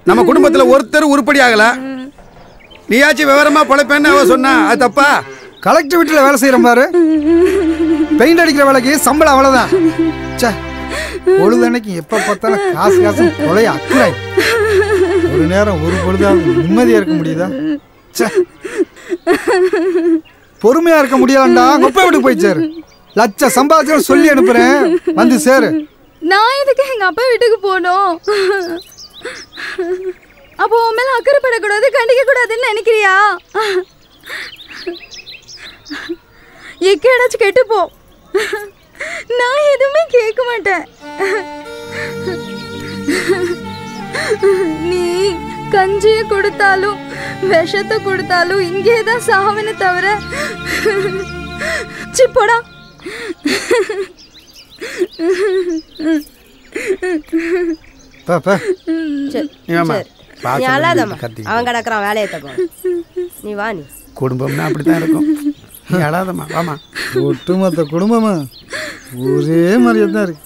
நம்ம குடும்பத்துல ஒருத்தர் உருப்படி ஆகல. நீயாச்சும் விவரமா பொழைப்பேன்னு அவ சொன்னா அது தப்பா? கலெக்டர் வீட்டில் வேலை செய்யற பாரு, பெயிண்ட் அடிக்கிற வேலைக்கு சம்பளம் அவ்வளவுதான். பொழுதன்னைக்கு எப்ப பார்த்தாலும் காசு காசு கொலைய அக்குறாய். ஒரு நேரம் ஒரு பொழுதாவது நிம்மதியா இருக்க முடியுதா? பொறுமையா இருக்க முடியலண்டா. கொப்பை வீட்டுக்கு போய் சேரு. லட்ச சம்பாதிச்சு சொல்லி அனுப்புறேன், வந்து சேரு. நான் எதுக்கு எங்க அப்பா வீட்டுக்கு போனோம்? அப்போ உன் மேல அக்கறைப்படக்கூடாது, கண்டிக்க கூடாதுன்னு நினைக்கிறியா? எக்கேடாச்சும் கெட்டு போ, நான் எதுவுமே கேட்க மாட்டேன். நீ கஞ்சியை கொடுத்தாலும் விஷத்தை கொடுத்தாலும் இங்கேதான் சாவனை தவிர சிப்போடா. அவன் கிடக்குறான் வேலையை தப்போம். நீ வா, நீ குடும்பம்னா அப்படித்தான் இருக்கும். நீ அழாதம்மா, வாமா. ஒட்டுமொத்த குடும்பமா ஒரே மாதிரியே தான் இருக்கு.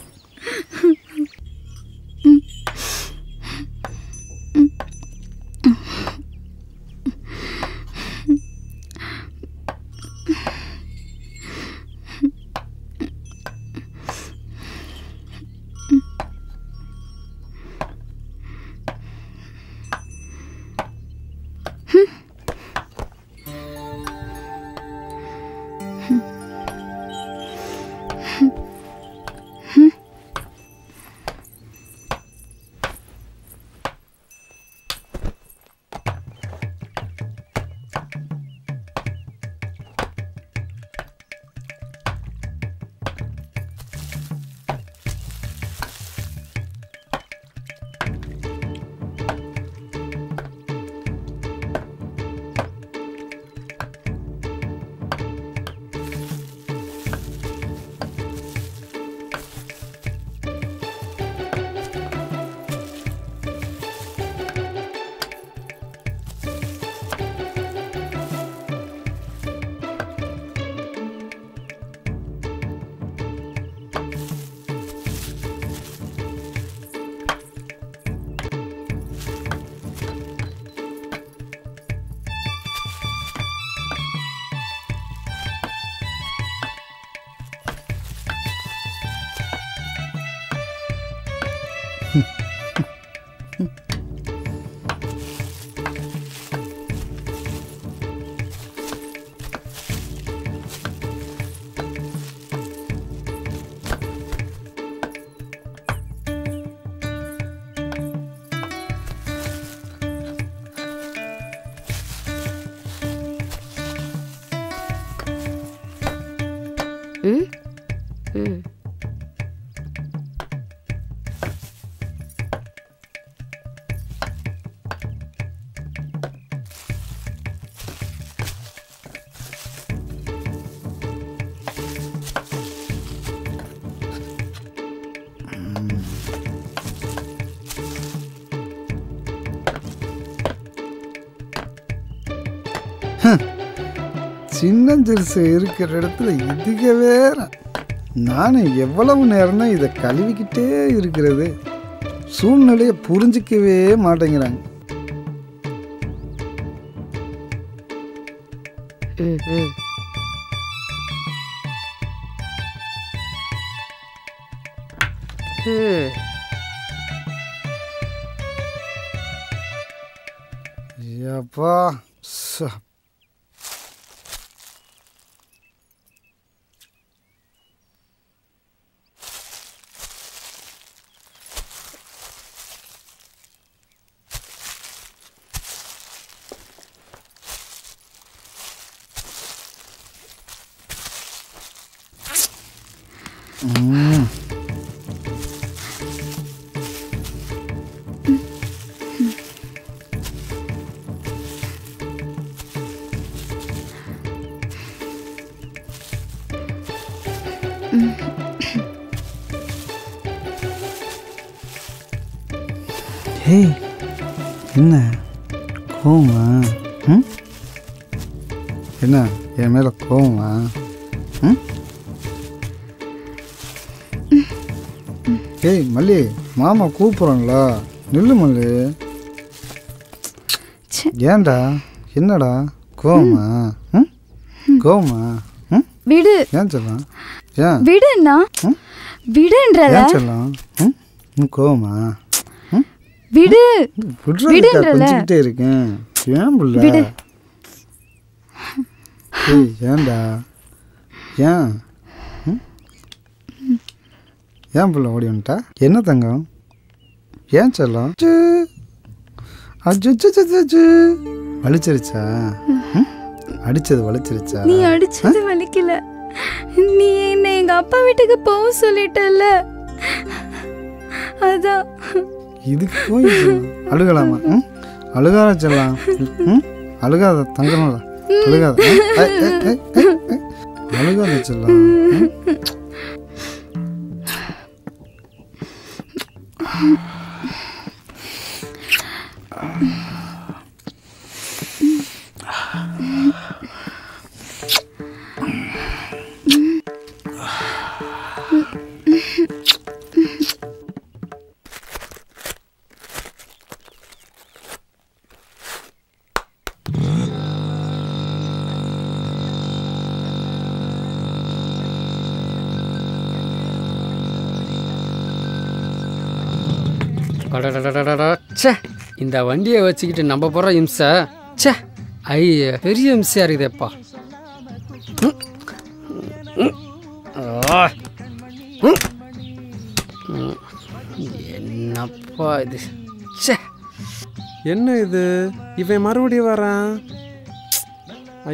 சின்னஞ்சிறுசு இருக்கிற இடத்துல இதுக்கு வேற நானும் எவ்வளவு நேரம் தான் இதை கழுவிக்கிட்டே இருக்கிறது. சூழ்நிலையை புரிஞ்சிக்கவே மாட்டேங்கிறாங்க. அப்பா என்ன கோவமா? என்ன என் மேல கோவமா? ஏய் மல்லி, மாமா கூப்பிட்றாங்களா? நில்லு மல்லி. அடிச்சேன். ஏன்டா என்னடா கோவமா? கோவமா? விடு. ஏன் சொல்லலாம்? ஏன் விடுண்ணா. விடுன்றல. ஏன் சொல்லலாம்? கோவமா? விடு. விடுன்றல. கொஞ்சிட்டே இருக்கேன். ஏன் புள்ள? விடு. ஏன்டா? ஏன் ஏன் புள்ள ஓடி வந்துட்டா? என்ன தங்கம்? ஏன் சொல்லலாம்? வலிச்சிருச்சா? அடிச்சது வலிச்சிருச்சா? நீ அடிச்சது வலிக்கல. நீ என்ன எங்க அப்பா வீட்டுக்கு போக சொல்லிட்டல்ல, அதான். இதுக்கு போய் அழுகலாமா? அழுகாத சொல்லலாம். அழுகாத தங்கமா? அழுகாத அழுகாத சொல்லலாம். சே, இந்த வண்டியை வச்சுக்கிட்டு நம்ம போகிற இம்சை சே ஐய பெரிய இம்சையாக இருக்குதேப்பா. என்னப்பா இது? சே, என்ன இது? இவன் மறுபடியும் வரான்.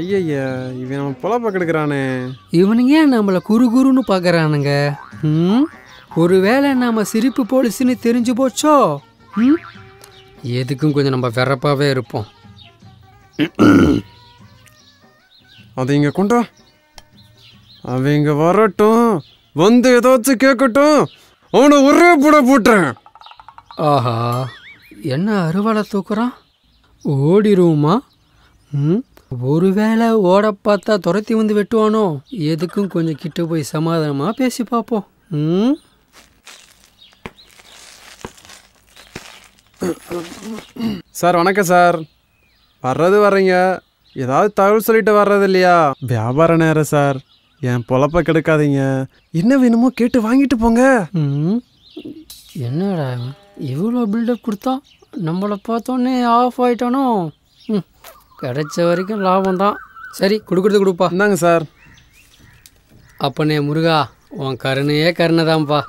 ஐயய்ய, இவன் நம்ம பொழப்ப கெடுக்கிறானே. இவனுங்க ஏன் நம்மளை குறுன்னு பார்க்குறானுங்க? ஒருவேளை நாம் சிரிப்பு போலீஸ்ன்னு தெரிஞ்சு போச்சோ? எதுக்கும் கொஞ்சம் நம்ம வெறப்பாகவே இருப்போம். அதை இங்கே கொண்டா. அவன் இங்கே வரட்டும், வந்து ஏதாச்சும் கேட்கட்டும், அவனை ஒரே போட போட்டேன். ஆஹா, என்ன அறுவலை தூக்குறான்? ஓடிடுவோமா? ஒருவேளை ஓட பார்த்தா துரத்தி வந்து வெட்டுவானோ? எதுக்கும் கொஞ்சம் கிட்ட போய் சமாதானமாக பேசி பார்ப்போம். சார் வணக்கம் சார். வர்றது வர்றீங்க, ஏதாவது தகவல் சொல்லிட்டு வர்றது இல்லையா? வியாபார நேரம் சார், என் பொழப்ப கெடுக்காதீங்க. என்ன வேணுமோ கேட்டு வாங்கிட்டு போங்க. என்னடா இவ்வளோ பில்டப் கொடுத்தா நம்மளை பார்த்தோன்னே ஆஃப் ஆகிட்டானோ? கிடைச்ச வரைக்கும் லாபம் தான். சரி, கொடுக்குறது கொடுப்பா. இந்தாங்க சார். அப்பனே முருகா, உன் கருணையே கருணை தான்ப்பா.